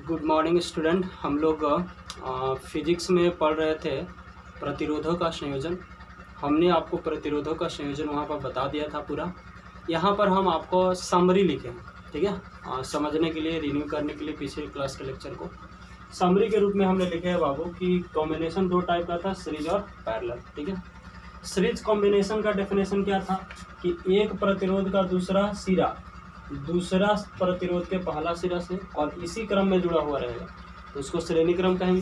Good morning student. हम लोग physics में पढ़ रहे थे प्रतिरोधों का संयोजन। हमने आपको प्रतिरोधों का संयोजन वहाँ पर बता दिया था पूरा। यहाँ पर हम आपको समरी लिखे हैं, ठीक है, समझने के लिए, रिन्यू करने के लिए पिछले क्लास के लेक्चर को समरी के रूप में हमने लिखे है बाबू कि कॉम्बिनेशन दो टाइप का था, सीरीज और पैरेलल। ठीक है, सीरीज कॉम्बिनेशन का डेफिनेशन क्या था कि एक प्रतिरोध का दूसरा सिरा दूसरा प्रतिरोध के पहला सिरा से और इसी क्रम में जुड़ा हुआ रहेगा, तो उसको श्रेणी क्रम कहेंगे।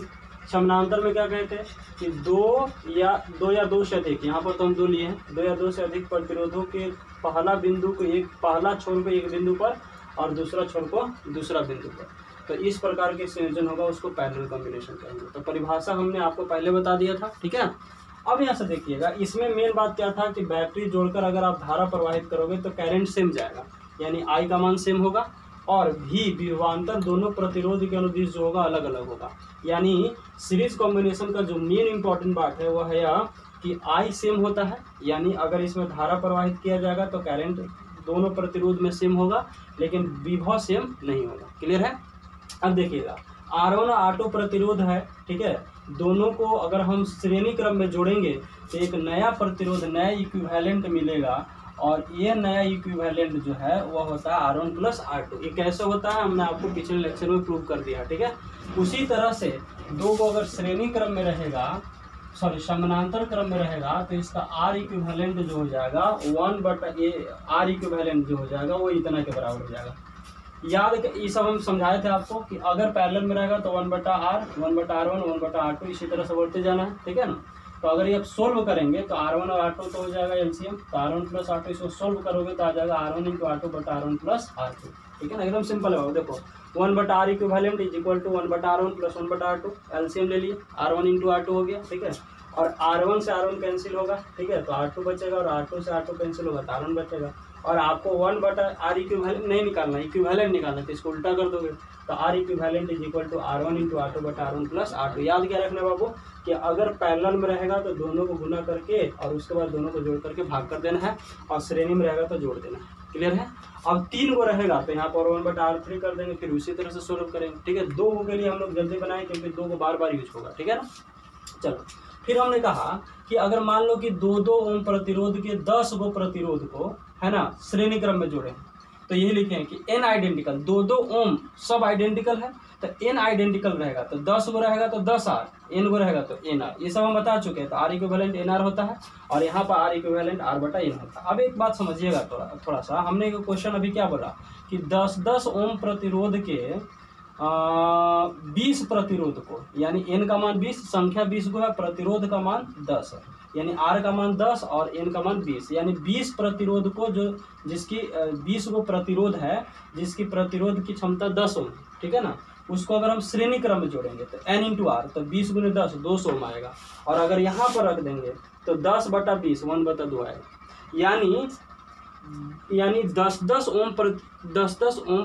समानांतर में क्या कहते हैं कि दो या दो से अधिक, यहाँ पर तो हम दो लिए हैं, दो या दो से अधिक प्रतिरोधों के पहला बिंदु को पहला छोर को एक बिंदु पर और दूसरा छोर को दूसरा बिंदु पर, तो इस प्रकार के संयोजन होगा, उसको पैरेलल कॉम्बिनेशन कहेंगे। तो परिभाषा हमने आपको पहले बता दिया था, ठीक है। अब यहाँ से देखिएगा, इसमें मेन बात क्या था कि बैटरी जोड़कर अगर आप धारा प्रवाहित करोगे तो करंट सेम जाएगा, यानी I का मान सेम होगा और भी विभवांतर दोनों प्रतिरोध के अनुदिश जो होगा अलग अलग होगा। यानी सीरीज कॉम्बिनेशन का जो मेन इंपॉर्टेंट बात है वह है कि I सेम होता है, यानी अगर इसमें धारा प्रवाहित किया जाएगा तो करंट दोनों प्रतिरोध में सेम होगा, लेकिन विभव सेम नहीं होगा। क्लियर है। अब देखिएगा, R1 और R2 प्रतिरोध है, ठीक है, दोनों को अगर हम श्रेणी क्रम में जोड़ेंगे तो एक नया प्रतिरोध, नया इक्विवेलेंट मिलेगा, और ये नया इक्विवेलेंट जो है वह होता है R1 प्लस R2। ये कैसे होता है हमने आपको पिछले लेक्चर में प्रूव कर दिया, ठीक है। उसी तरह से दो को अगर श्रेणी क्रम में रहेगा, समानांतर क्रम में रहेगा, तो इसका R इक्विवेलेंट जो हो जाएगा 1/a, R इक्विवेलेंट जो हो जाएगा वो इतना के बराबर हो जाएगा। याद, ये सब हम समझाए थे आपको कि अगर पैरेलल में रहेगा तो 1/r, 1/r1, 1/r2 इसी तरह से बढ़ते जाना है, ठीक है ना। तो अगर ये आप सोल्व करेंगे तो R1 और R2 तो हो जाएगा एलसीएम, तो R1 प्लस R2 इसको सोल्व करोगे तो आ जाएगा R1 इंटू R2 बटा R1 प्लस R2, ठीक है ना। एकदम सिंपल है। देखो 1/r equivalent is equal to 1/r1 plus 1/r2, LCM ले लिए, R1 इंटू R2 हो गया, ठीक है, और R1 से R1 कैंसिल होगा, ठीक है, तो R2 बचेगा, और R2 से R2 कैंसिल होगा तो R1 बचेगा। और आपको 1/r इक्विवेलेंट नहीं निकालना, इक्विवेलेंट निकालना, तो इसको उल्टा कर दोगे तो R equivalent is equal to R1 into R2 बटा R1 प्लस R2। याद क्या रखना बाबू कि अगर पैरेलल में रहेगा तो दोनों को गुना करके और उसके बाद दोनों को जोड़ करके भाग कर देना है, और श्रेणी में रहेगा तो जोड़ देना है। क्लियर है। अब 3 को रहेगा तो यहाँ पर 1/r3 कर देंगे, फिर उसी तरह से सोल्व करेंगे, ठीक है। 2 के लिए हम लोग जल्दी बनाएं क्योंकि 2 को बार बार यूज होगा, ठीक है ना। चलो, फिर हमने कहा कि अगर मान लो कि 2-2 ओम प्रतिरोध के 10 गो प्रतिरोध को, है ना, श्रेणी क्रम में जोड़े, तो यही लिखे हैं कि n आइडेंटिकल, 2-2 ओम सब आइडेंटिकल है, तो n आइडेंटिकल रहेगा तो 10 गो रहेगा तो 10r, n गो रहेगा तो nr, ये सब हम बता चुके हैं। तो r इक्विवेलेंट nr होता है और यहाँ पर r इक्विवेलेंट r/n होता है। अब एक बात समझिएगा थोड़ा सा, हमने एक क्वेश्चन अभी क्या बोला कि 10-10 ओम प्रतिरोध के 20 प्रतिरोध को, यानी n का मान 20, संख्या 20 गो है, प्रतिरोध का मान 10 है, यानी R का मान 10 और n का मान 20, यानी 20 प्रतिरोध को जो जिसकी 20 गो प्रतिरोध है जिसकी प्रतिरोध की क्षमता 10 ओम, ठीक है ना, उसको अगर हम श्रेणी क्रम में जोड़ेंगे तो n इंटू आर, तो 20 गुने 10 200 ओम आएगा, और अगर यहाँ पर रख देंगे तो 10/20 1/2 आएगा। यानी 10-10 ओम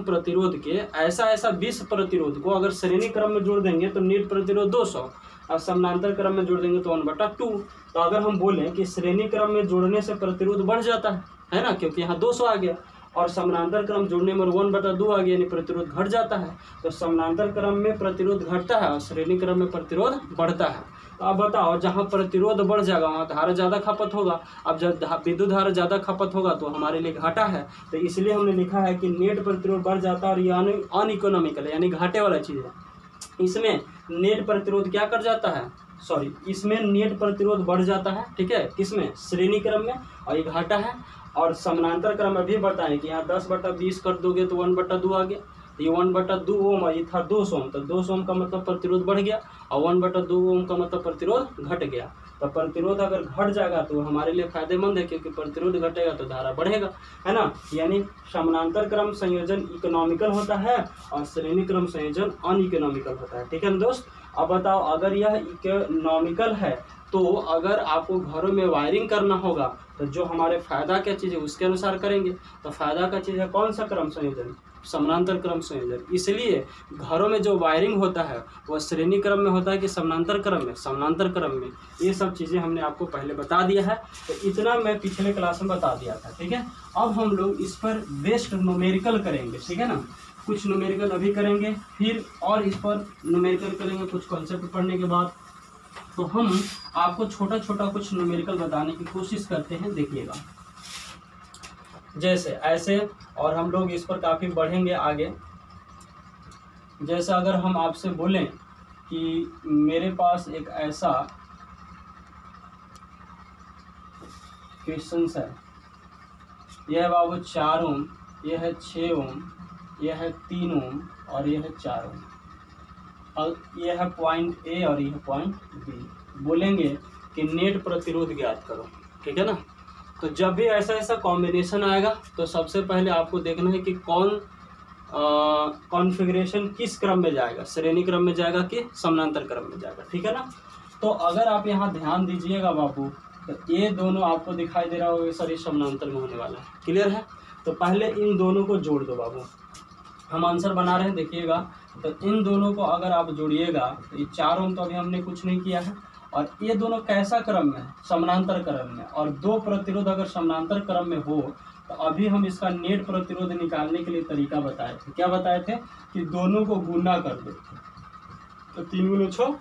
प्रतिरोध के ऐसा 20 प्रतिरोध को अगर श्रेणी क्रम में जोड़ देंगे तो नेट प्रतिरोध 200, और समानांतर क्रम में जोड़ देंगे तो 1/2। तो अगर हम बोलें कि श्रेणी क्रम में जोड़ने से प्रतिरोध बढ़ जाता है ना, क्योंकि यहाँ 200 आ गया, और समानांतर क्रम जोड़ने में 1/2 आ गया, यानी प्रतिरोध घट जाता है। तो समानांतर क्रम में प्रतिरोध घटता है और श्रेणी क्रम में प्रतिरोध बढ़ता है। तो अब बताओ, जहाँ प्रतिरोध बढ़ जाएगा वहाँ धारा ज़्यादा खपत होगा। अब जब विद्युत धारा ज़्यादा खपत होगा तो हमारे लिए घाटा है, तो इसलिए हमने लिखा है कि नेट प्रतिरोध बढ़ जाता है, और ये अनइकोनॉमिकल है, यानी घाटे वाला चीज़ है। इसमें नेट प्रतिरोध क्या कर जाता है, इसमें नेट प्रतिरोध बढ़ जाता है, ठीक है, किसमें, श्रेणी क्रम में, और ये घाटा है। और समानांतर क्रम में भी बताएं कि यहाँ 10/20 कर दोगे तो 1/2 आ गया, ये 1/2 ओम, ये था 200 ओम, तो 200 ओम का मतलब प्रतिरोध बढ़ गया, और 1/2 ओम का मतलब प्रतिरोध घट गया। तो प्रतिरोध अगर घट जाएगा तो हमारे लिए फायदेमंद है, क्योंकि प्रतिरोध घटेगा तो धारा बढ़ेगा, है ना। यानी समानांतर क्रम संयोजन इकोनॉमिकल होता है और श्रेणी क्रम संयोजन अनइकोनॉमिकल होता है, ठीक है ना दोस्त। अब बताओ, अगर यह इकोनॉमिकल है तो अगर आपको घरों में वायरिंग करना होगा तो जो हमारे फायदा क्या चीज़ है उसके अनुसार करेंगे। तो फायदा का चीज़ है कौन सा क्रम संयोजन, समानांतर क्रम संयोजन। इसलिए घरों में जो वायरिंग होता है वह श्रेणी क्रम में होता है कि समानांतर क्रम में, समानांतर क्रम में। ये सब चीज़ें हमने आपको पहले बता दिया है, तो इतना मैं पिछले क्लास में बता दिया था, ठीक है। अब हम लोग इस पर बेस्ट न्यूमेरिकल करेंगे, ठीक है ना। कुछ न्यूमेरिकल अभी करेंगे, फिर और इस पर न्यूमेरिकल करेंगे कुछ कॉन्सेप्ट पढ़ने के बाद। तो हम आपको छोटा छोटा कुछ न्यूमेरिकल बताने की कोशिश करते हैं। देखिएगा जैसे ऐसे, और हम लोग इस पर काफ़ी बढ़ेंगे आगे। जैसे अगर हम आपसे बोलें कि मेरे पास एक ऐसा क्वेश्चन है, यह है बाबू 4 ओम, यह है 6 ओम, यह है 3 ओम और यह है 4 ओम, और यह है पॉइंट ए और यह है पॉइंट बी। बोलेंगे कि नेट प्रतिरोध ज्ञात करो, ठीक है ना। तो जब भी ऐसा ऐसा कॉम्बिनेशन आएगा तो सबसे पहले आपको देखना है कि कौन कॉन्फ़िगरेशन किस क्रम में जाएगा, श्रेणी क्रम में जाएगा कि समानांतर क्रम में जाएगा, ठीक है ना। तो अगर आप यहाँ ध्यान दीजिएगा बाबू, तो ये दोनों आपको दिखाई दे रहा होगा सर ये समानांतर में होने वाला है, क्लियर है। तो पहले इन दोनों को जोड़ दो बाबू, हम आंसर बना रहे हैं देखिएगा। तो इन दोनों को अगर आप जोड़िएगा तो ये 4 ओम तो अभी हमने कुछ नहीं किया है, और ये दोनों कैसा क्रम में है, समानांतर क्रम में। और दो प्रतिरोध अगर समानांतर क्रम में हो तो अभी हम इसका नेट प्रतिरोध निकालने के लिए तरीका बताए थे। क्या बताए थे कि दोनों को गुना कर दो, तो 3 गुना 6,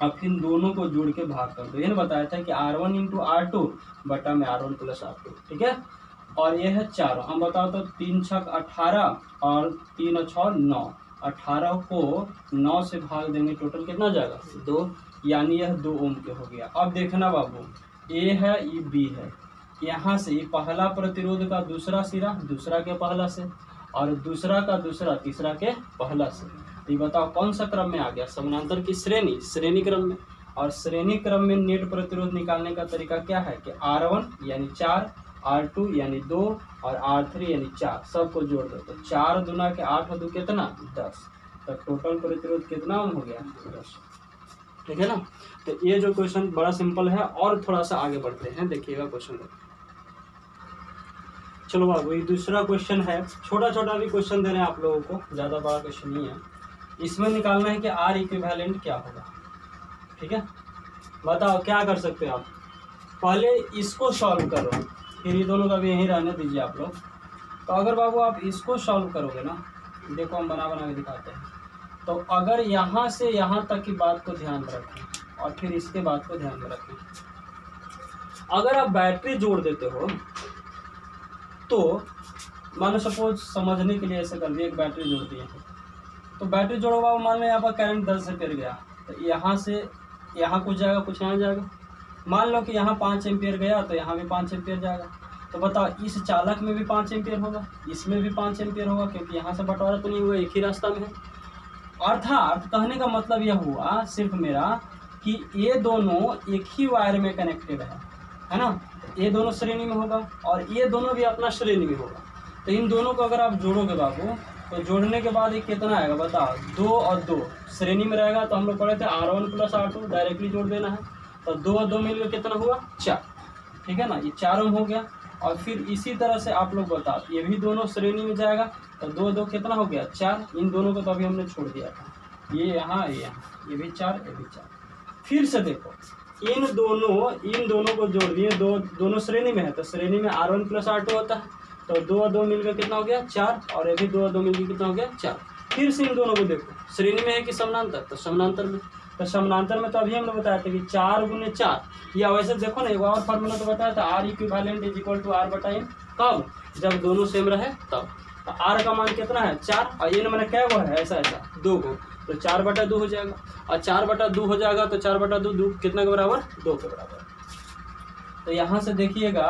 अब फिर दोनों को जोड़ के भाग कर दो। ये बताया था कि R1 इंटू R2 बटा में R1 प्लस R2, ठीक है। और ये है 4, हम बताओ तो 3 छक 18 और 3 और 6 9, 18 को 9 से भाग देंगे, टोटल कितना जाएगा 2, यानी यह 2 ओम के हो गया। अब देखना बाबू, ए है ये बी है, यहाँ से ये पहला प्रतिरोध का दूसरा सिरा दूसरा के पहला से, और दूसरा का दूसरा तीसरा के पहला से। ये बताओ कौन सा क्रम में आ गया, समानांतर की श्रेणी क्रम में। और श्रेणी क्रम में नेट प्रतिरोध निकालने का तरीका क्या है कि R1 यानी 4, R2 यानी 2 और R3 यानी 4, सबको जोड़ दो। तो 4 दूना के 8 और 2 कितना 10, तो टोटल प्रतिरोध कितना ओम हो गया 10, ठीक है ना। तो ये जो क्वेश्चन बड़ा सिंपल है, और थोड़ा सा आगे बढ़ते हैं, देखिएगा क्वेश्चन को। चलो बाबू ये दूसरा क्वेश्चन है, छोटा छोटा भी क्वेश्चन दे रहे हैं आप लोगों को, ज़्यादा बड़ा क्वेश्चन नहीं है। इसमें निकालना है कि R इक्विवेलेंट क्या होगा, ठीक है। बताओ क्या कर सकते हैं आप, पहले इसको सॉल्व करो, फिर ये दोनों का भी यहीं रहने दीजिए आप लोग। तो अगर बाबू आप इसको सॉल्व करोगे ना, देखो हम बना बना के दिखाते हैं। तो अगर यहाँ से यहाँ तक की बात को ध्यान में रखें और फिर इसके बात को ध्यान में रखें। अगर आप बैटरी जोड़ देते हो तो मानो सपोज समझने के लिए ऐसे कर दिए, एक बैटरी जोड़ दी है, तो बैटरी जोड़ो बाबू, मान लो यहाँ पर करंट 10 एम्पियर गया, तो यहाँ से यहाँ कुछ जाएगा कुछ यहाँ जाएगा। मान लो कि यहाँ 5 एम्पियर गया तो यहाँ भी 5 एम्पियर जाएगा। तो बताओ इस चालक में भी 5 एम्पियर होगा, इसमें भी 5 एम्पियर होगा, क्योंकि यहाँ से बंटवारा तो नहीं हुआ, एक ही रास्ता में है। अर्थात कहने का मतलब यह हुआ सिर्फ मेरा कि ये दोनों एक ही वायर में कनेक्टेड है ना। ये दोनों श्रेणी में होगा और ये दोनों भी अपना श्रेणी में होगा। तो इन दोनों को अगर आप जोड़ोगे बाबू, तो जोड़ने के बाद ये कितना आएगा बताओ, 2 और 2 श्रेणी में रहेगा। तो हम लोग पढ़े थे R1 प्लस R2 डायरेक्टली जोड़ देना है। तो 2 और 2 मिलकर कितना हुआ 4, ठीक है ना, ये 4 ओम हो गया। और फिर इसी तरह से आप लोग बताओ, ये भी दोनों श्रेणी में जाएगा, तो 2 2 कितना हो गया 4। इन दोनों को तो अभी हमने छोड़ दिया था, ये यहाँ ये यहाँ, ये भी 4 ये भी 4। फिर से देखो इन दोनों को जोड़ दिए, दोनों श्रेणी में है, तो श्रेणी में R1 प्लस R2 होता है। तो 2 और 2 मिलकर कितना हो गया 4, और ये भी 2 और 2 मिलकर कितना हो गया 4। फिर से इन दोनों को देखो, श्रेणी में है कि समानांतर, तो समानांतर में। तो समानांतर में तो अभी हमने बताया था कि 4 गुने 4, या वैसे देखो ना एक और फार्मूला तो बताया था, R equivalent is equal to R बटा N, कब जब दोनों सेम रहे तब। तो R का मान कितना है 4, और N मैंने क्या वो है ऐसा 2 को, तो 4 बटा 2 हो जाएगा। और 4 बटा 2 हो जाएगा तो 4 बटा 2 कितना के बराबर 2 के बराबर। तो यहाँ से देखिएगा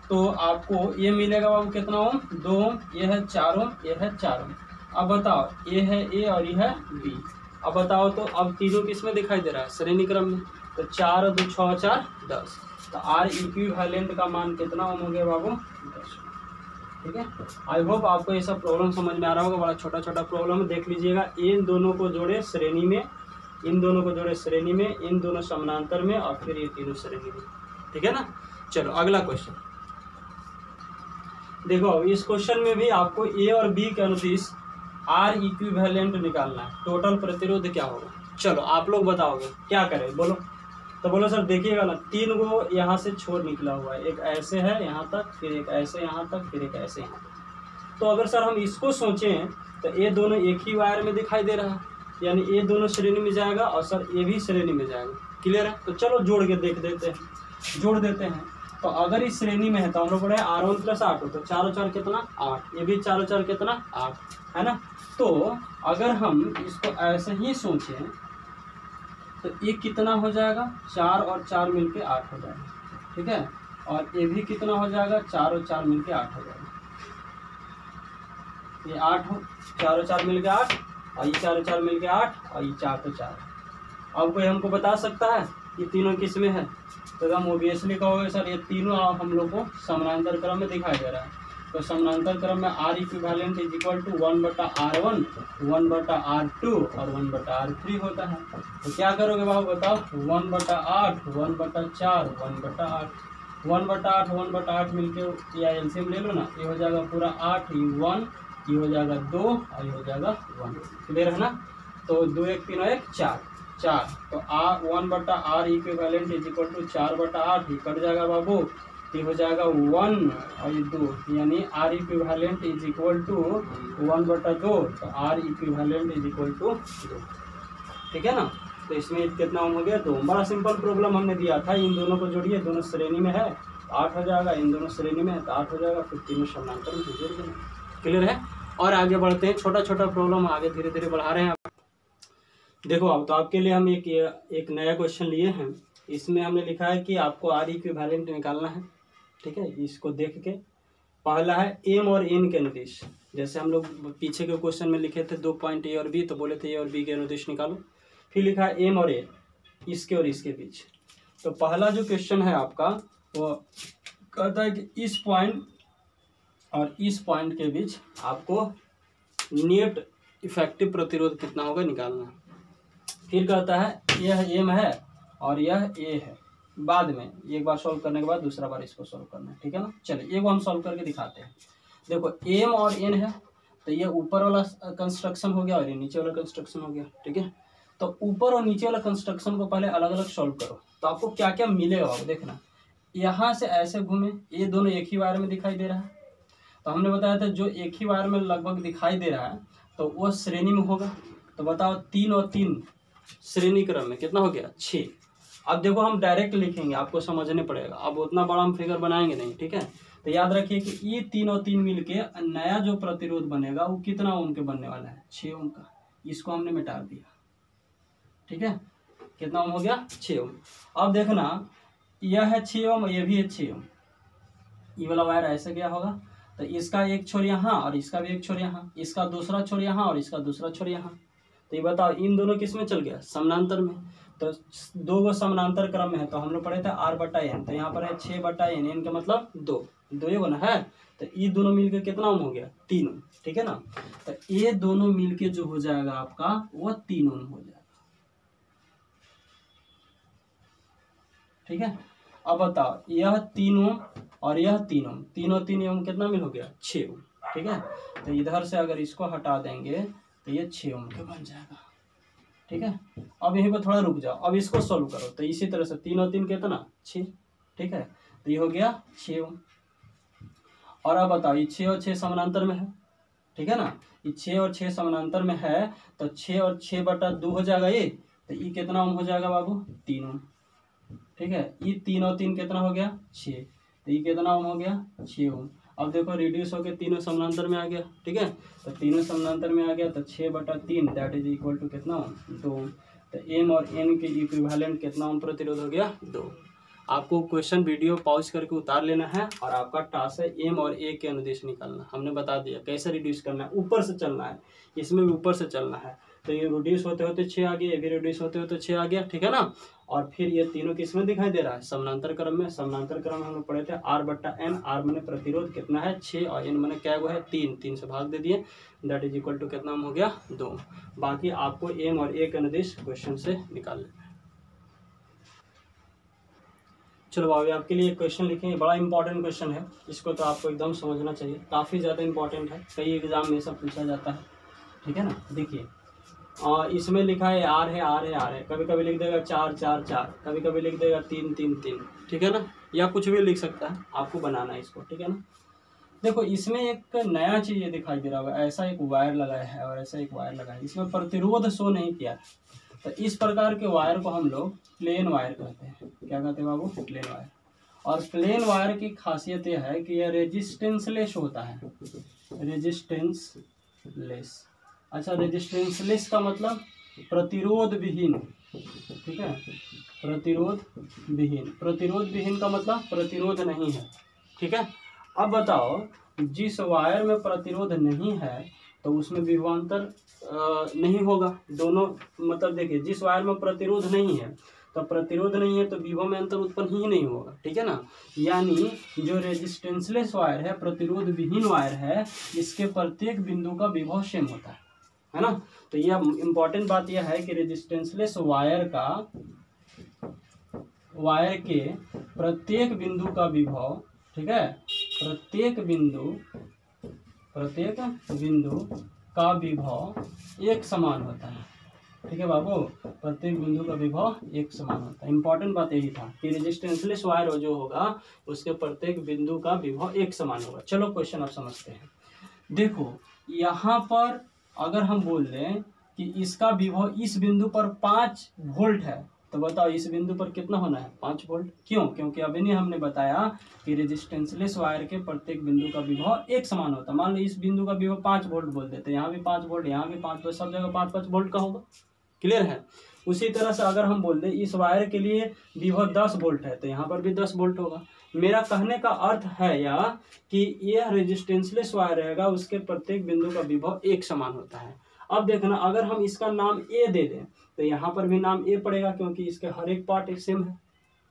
तो आपको ये मिलेगा बाबू कितना ओम 2 ओम, ये है 4 ओम, ये है 4 ओम। अब बताओ ये है ए और ये है बी। अब बताओ तो अब तीनों किस में दिखाई दे रहा है, श्रेणी क्रम में। तो 4 और 2 6 4 10। तो R इक्विवेलेंट का मान कितना ओम हो गया बाबू 10, ठीक है। आई होप आपको ये सब प्रॉब्लम समझ में आ रहा होगा, बड़ा छोटा छोटा प्रॉब्लम है। देख लीजिएगा, इन दोनों को जोड़े श्रेणी में, इन दोनों को जोड़े श्रेणी में, इन दोनों समानांतर में, और फिर ये तीनों श्रेणी में, ठीक है ना। चलो अगला क्वेश्चन देखो। इस क्वेश्चन में भी आपको ए और बी के अनुदिश R इक्विवेलेंट निकालना है, टोटल प्रतिरोध क्या होगा। चलो आप लोग बताओगे क्या करें, बोलो। तो बोलो सर देखिएगा ना, 3 गो यहाँ से छोर निकला हुआ है, एक ऐसे है यहाँ तक, फिर एक ऐसे यहाँ तक, फिर एक ऐसे यहाँ तक। तो अगर सर हम इसको सोचें तो ये दोनों एक ही वायर में दिखाई दे रहा है, यानी ये दोनों श्रेणी में जाएगा और सर ये भी श्रेणी में जाएगा। क्लियर है? तो चलो जोड़ के देख देते हैं, जोड़ देते हैं। तो अगर इस श्रेणी में है तो हम लोग पढ़े R1 + 8, तो 4 और 4 कितना 8, ये भी 4 और 4 कितना 8 है ना। तो अगर हम इसको ऐसे ही सोचें तो ये कितना हो जाएगा, 4 और 4 मिलके 8 हो जाएगा, ठीक है। और ये भी कितना हो जाएगा, 4 और 4 मिलके 8 हो जाएगा। ये 8 हो, 4 और 4 मिलके 8, और ये 4 और 4 मिलके 8, और ये 4 तो 4। अब कोई हमको बता सकता है ये तीनों किस में है? तो हम ओबियसली कहोगे सर ये तीनों हम लोग को समानांतर क्रम में दिखाई दे रहा है। तो समानांतर क्रम में R इक्विवेलेंट = 1/R1, 1/R2 और 1/R3 होता है। तो क्या करोगे बाबू बताओ, 1/8, 1/4, 1/8, 1/8, 1/8 मिलके या एलसीएम ले लो ना, ये हो जाएगा पूरा 8, ये 1, ये हो जाएगा 2 और ये हो जाएगा 1। क्लियर है ना। तो 2 1 3 1 4, तो 1/R इक्विवेलेंट = 4/8, ये कट जाएगा बाबू, ये हो जाएगा 1 और ये 2, यानी R इक्विवेलेंट = 1/2, तो R इक्विवेलेंट = 2। ठीक है ना। तो इसमें कितना ओम हो गया, 2। बड़ा सिंपल प्रॉब्लम हमने दिया था, इन दोनों को जोड़िए, दोनों श्रेणी में है 8 हो जाएगा, इन दोनों श्रेणी में है तो 8 हो जाएगा, फिर तीनों समानांतर में जोड़ देना। क्लियर है। और आगे बढ़ते हैं, छोटा छोटा प्रॉब्लम आगे धीरे धीरे बढ़ा रहे हैं। देखो अब तो आपके लिए हम एक नया क्वेश्चन लिए हैं। इसमें हमने लिखा है कि आपको R इक्विवेलेंट निकालना है। ठीक है, इसको देख के पहला है M और N के अनुदिश। जैसे हम लोग पीछे के क्वेश्चन में लिखे थे 2 पॉइंट A और B, तो बोले थे A और B के अनुदिश निकालो। फिर लिखा है M और A, इसके और इसके बीच। तो पहला जो क्वेश्चन है आपका वो कहता है कि इस पॉइंट और इस पॉइंट के बीच आपको नेट इफेक्टिव प्रतिरोध कितना होगा निकालना है। फिर कहता है यह M है और यह A है। बाद में एक बार सॉल्व करने के बाद दूसरा बार इसको सॉल्व करना है। ठीक है ना। चलिए एक बार हम सॉल्व करके दिखाते हैं। देखो M और N है, तो ये ऊपर वाला कंस्ट्रक्शन हो गया और ये नीचे वाला कंस्ट्रक्शन हो गया। ठीक है, तो ऊपर और नीचे वाला कंस्ट्रक्शन को पहले अलग अलग सॉल्व करो, तो आपको क्या क्या मिलेगा वो देखना। यहाँ से ऐसे घूमे, ये दोनों एक ही वायर में दिखाई दे रहा है। तो हमने बताया था जो एक ही वायर में लगभग दिखाई दे रहा है तो वो श्रेणी में होगा। तो बताओ 3 और 3 श्रेणी क्रम में कितना हो गया, 6। अब देखो हम डायरेक्ट लिखेंगे, आपको समझने पड़ेगा, अब उतना बड़ा हम फिगर बनाएंगे नहीं। ठीक है, तो याद रखिए कि ये 3 और 3 मिलके नया जो प्रतिरोध बनेगा वो कितना ओम के बनने वाला है, 6 ओम का। इसको हमने मिटा दिया। ठीक है, कितना ओम हो गया, 6 ओम। अब देखना यह है 6 ओम, ये भी है 6 ओम। ये वाला वायर ऐसे गया होगा, तो इसका एक छोर यहाँ और इसका भी एक छोर यहाँ, इसका दूसरा छोर यहाँ और इसका दूसरा छोर यहाँ। तो ये बताओ इन दोनों किस में चल गया, समानांतर में। तो 2 गो समानांतर क्रम में है, तो हम लोग पढ़े थे R/N, तो यहाँ पर है 6/N, N का मतलब 2 गो ना है। तो ये दोनों मिलके कितना ओम हो गया, 3 ओम। ठीक है ना। तो ये दोनों मिलके जो हो जाएगा आपका वो 3 ओम हो जाएगा। ठीक है, अब बताओ यह 3 ओम और यह 3 ओम, 3 और 3 ओम कितना मिल हो गया, 6 ओम। ठीक है, तो इधर से अगर इसको हटा देंगे तो ये 6 ओम का बन जाएगा। ठीक है, अब यहीं पर थोड़ा रुक जाओ, अब इसको सोल्व करो। तो इसी तरह से 3 और 3 कितना, 6। ठीक है, तो ये हो गया 6 ओम। और अब बताओ ये 6 और 6 समानांतर में है। ठीक है ना, ये 6 और 6 समानांतर में है, तो 6 और 6/2 हो जाएगा ये। तो ये कितना ओम हो जाएगा बाबू, 3 ओम। ठीक है, ये 3 और 3 कितना हो गया, 6। तो ये कितना ओम हो गया, 6 ओम। अब देखो रिड्यूस होकर तीनों समानांतर में आ गया। ठीक है, तो तीनों समानांतर में आ गया, तो 6/3 दैट इज इक्वल टू कितना ओम, 2 ओम। तो M और N के इक्विवेलेंट कितना ओम प्रतिरोध हो गया, 2। आपको क्वेश्चन वीडियो पॉज करके उतार लेना है और आपका टास्क है M और A के अनुदिश निकालना। हमने बता दिया कैसे रिड्यूस करना है, ऊपर से चलना है, इसमें भी ऊपर से चलना है। तो ये रिड्यूस होते होते 6 आ गया, ये भी रिड्यूस होते होते 6 आ गया। ठीक है ना। और फिर ये तीनों किसमें दिखाई दे रहा है, समानांतर क्रम में। समानांतर क्रम में हम लोग पढ़े थे R/N, R मैंने प्रतिरोध कितना है 6 और N मैंने क्या है 3, 3 से भाग दे दिए, दैट इज इक्वल टू कितना हो गया, 2। बाकी आपको M और A के अनुदिश क्वेश्चन से निकाल लेना है। चलो भाई आपके लिए क्वेश्चन लिखेंगे, बड़ा इंपॉर्टेंट क्वेश्चन है, इसको तो आपको एकदम समझना चाहिए, काफ़ी ज़्यादा इंपॉर्टेंट है, कई एग्जाम में सब पूछा जाता है। ठीक है ना। देखिए इसमें लिखा है R है, R है, R है, कभी कभी लिख देगा 4 4 4, कभी कभी लिख देगा 3 3 3। ठीक है ना, या कुछ भी लिख सकता है, आपको बनाना है इसको। ठीक है ना। देखो इसमें एक नया चीज ये दिखाई दे रहा होगा, ऐसा एक वायर लगाया है और ऐसा एक वायर लगाया है, इसमें प्रतिरोध शो नहीं किया। तो इस प्रकार के वायर को हम लोग प्लेन वायर कहते हैं। क्या कहते हैं बाबू? Plain wire. और प्लेन वायर की खासियत यह है कि यह रेजिस्टेंसलेस होता है, रेजिस्टेंसलेस। अच्छा, रेजिस्टेंसलेस का मतलब प्रतिरोध विहीन, ठीक है, प्रतिरोध विहीन। प्रतिरोध विहीन का मतलब प्रतिरोध नहीं है, ठीक है। अब बताओ, जिस वायर में प्रतिरोध नहीं है तो उसमें विभवांतर नहीं होगा। दोनों मतलब देखिए, जिस वायर में प्रतिरोध नहीं है तो प्रतिरोध नहीं है तो विभव में अंतर उत्पन्न ही नहीं होगा, ठीक है ना। यानी जो रेजिस्टेंसलेस वायर है, प्रतिरोध विहीन वायर है, इसके प्रत्येक बिंदु का विभव सेम होता है ना। तो यह इम्पोर्टेंट बात यह है कि रेजिस्टेंसलेस वायर के प्रत्येक बिंदु का विभव, ठीक है, प्रत्येक बिंदु का विभव एक समान होता है, ठीक है बाबू। प्रत्येक बिंदु का विभव एक समान होता है। इंपॉर्टेंट बात यही था कि रेजिस्टेंसलेस वायर जो होगा उसके प्रत्येक बिंदु का विभव एक समान होगा। चलो क्वेश्चन अब समझते हैं। देखो यहाँ पर अगर हम बोल दें कि इसका विभव इस बिंदु पर 5 वोल्ट है, तो बताओ इस बिंदु पर कितना होना है? 5 वोल्ट। क्यों? क्योंकि अभी नहीं हमने बताया कि रेजिस्टेंसलेस वायर के प्रत्येक बिंदु का विभव एक समान होता है। मान लो इस बिंदु का विभव 5 वोल्ट बोल देते, यहाँ भी 5 वोल्ट, यहाँ भी 5 वोल्ट, सब जगह 5-5 वोल्ट का होगा। क्लियर है? उसी तरह से अगर हम बोल दें इस वायर के लिए विभव 10 वोल्ट है तो यहाँ पर भी 10 वोल्ट होगा। मेरा कहने का अर्थ है या कि यह रेजिस्टेंसलेस वायर रहेगा, उसके प्रत्येक बिंदु का विभव एक समान होता है। अब देखना, अगर हम इसका नाम ए दे दें तो यहाँ पर भी नाम ए पड़ेगा क्योंकि इसके हर एक पार्ट एक सेम है।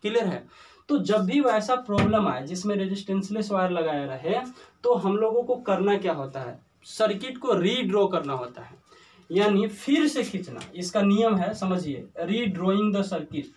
क्लियर है? तो जब भी वैसा प्रॉब्लम आए जिसमें रेजिस्टेंसलेस वायर लगाया रहे तो हम लोगों को करना क्या होता है? सर्किट को रीड्रॉ करना होता है, यानी फिर से खींचना। इसका नियम है, समझिए, रीड्रॉइंग द सर्किट,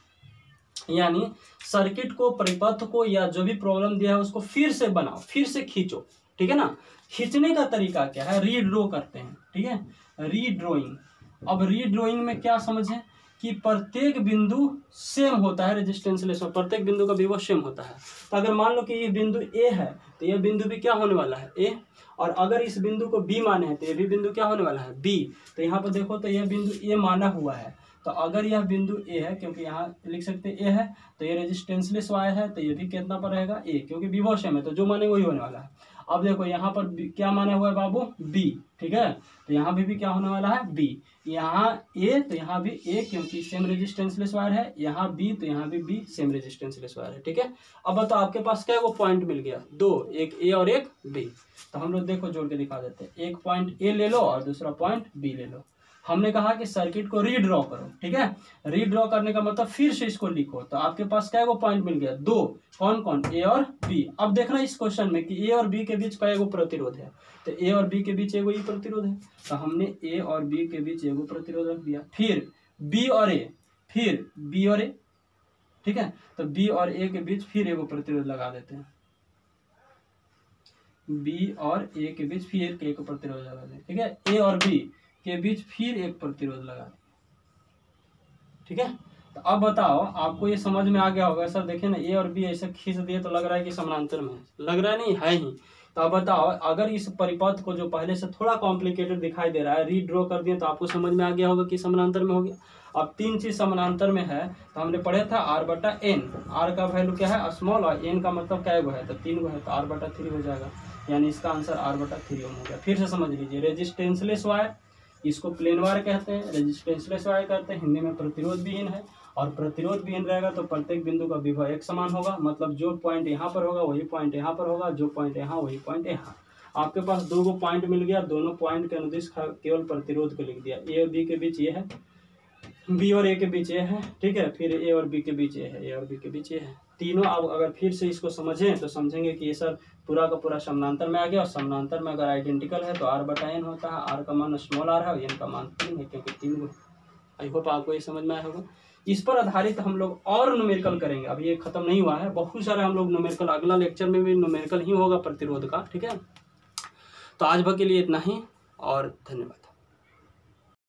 यानी सर्किट को, परिपथ को या जो भी प्रॉब्लम दिया है उसको फिर से बनाओ, फिर से खींचो, ठीक है ना। खींचने का तरीका क्या है? रीड्रॉ करते हैं, ठीक है, रीड्रॉइंग। अब रीड्रॉइंग में क्या समझें कि प्रत्येक बिंदु सेम होता है रेजिस्टेंसलेस में, प्रत्येक बिंदु का विभव सेम होता है। तो अगर मान लो कि ये बिंदु ए है तो ये बिंदु भी क्या होने वाला है? ए। और अगर इस बिंदु को बी माने हैं तो ये भी बिंदु क्या होने वाला है? बी। तो यहाँ पर देखो तो यह बिंदु ए माना हुआ है, तो अगर यह बिंदु ए है, क्योंकि यहाँ लिख सकते हैं ए है, तो ये रेजिस्टेंसलेस वायर है तो ये भी कितना पर रहेगा? ए, क्योंकि विभव सेम है तो जो माने वही होने वाला है। अब देखो यहाँ पर क्या माना हुआ है बाबू? बी, ठीक है, तो यहाँ भी क्या होने वाला है? बी। यहाँ ए तो यहाँ भी ए, क्योंकि सेम रेजिस्टेंसलेस वायर है। यहाँ बी तो यहाँ भी बी, सेम रेजिस्टेंसलेस वायर है, ठीक है। अब बताओ आपके पास क्या वो पॉइंट मिल गया? 2, एक ए और एक बी। तो हम लोग देखो जोड़ के दिखा देते हैं। एक पॉइंट ए ले लो और दूसरा पॉइंट बी ले लो। हमने कहा कि सर्किट को रीड्रॉ करो, ठीक है। रीड्रॉ करने का मतलब फिर से इसको लिखो। तो आपके पास क्या पॉइंट मिल गया? 2। कौन कौन? ए और बी। अब देखना इस क्वेश्चन में कि ए और बी के बीच का प्रतिरोध है, तो ए और बी के बीच एगो ही प्रतिरोध है, तो हमने ए और बी के बीच एगो प्रतिरोध रख दिया। फिर बी और ए, फिर बी और ए, ठीक है, तो बी और ए के बीच फिर एगो प्रतिरोध लगा देते हैं। बी और ए के बीच फिर एक प्रतिरोध लगा दें, ठीक है। ए और बी के बीच फिर एक प्रतिरोध लगा दें, ठीक है। तो अब बताओ, आपको ये समझ में आ गया होगा सर। देखिए ना, ए और बी ऐसे खींच दिए तो लग रहा है कि समानांतर में है, लग रहा है नहीं है ही। तो अब बताओ, अगर इस परिपथ को जो पहले से थोड़ा कॉम्प्लिकेटेड दिखाई दे रहा है रीड्रॉ कर दिए तो आपको समझ में आ गया होगा कि समानांतर में हो गया। अब 3 चीज समानांतर में है तो हमने पढ़ा था R/N। R का वैल्यू क्या है? स्मॉल, और N का मतलब क्या है? तो 3 गो है, तो R/3 हो जाएगा, यानी इसका आंसर R/3 ओम हो गया। फिर से समझ लीजिए, रेजिस्टेंसलेस वायर, इसको प्लेन वायर कहते हैं, रेजिस्टेंसलेस वायर कहते हैं, हिंदी में प्रतिरोध विहीन है। और प्रतिरोध विहीन रहेगा तो प्रत्येक बिंदु का विभव एक समान होगा, मतलब जो पॉइंट यहाँ पर होगा वही पॉइंट यहाँ पर होगा, जो पॉइंट यहाँ वही पॉइंट यहाँ। आपके पास 2 पॉइंट मिल गया, दोनों पॉइंट के अनुदिश केवल प्रतिरोध को लिख दिया। ए और बी के बीच ये है, बी और ए के बीच ये है, ठीक है, फिर ए और बी के बीच ये है, ए और बी के बीच ये है। तीनों अब अगर फिर से इसको समझें तो समझेंगे कि ये सर पूरा का पूरा समानांतर में आ गया, और समानांतर में अगर आइडेंटिकल है तो R/N होता है। R का मान स्मॉल r है और N का मान 3 है, क्योंकि 3 गो। आई होप आपको ये समझ में आया होगा। इस पर आधारित हम लोग और न्यूमेरिकल करेंगे, अभी ये खत्म नहीं हुआ है, बहुत सारे हम लोग न्यूमेरिकल, अगला लेक्चर में भी न्यूमेरिकल ही होगा प्रतिरोध का, ठीक है। तो आज भर के लिए इतना ही और धन्यवाद।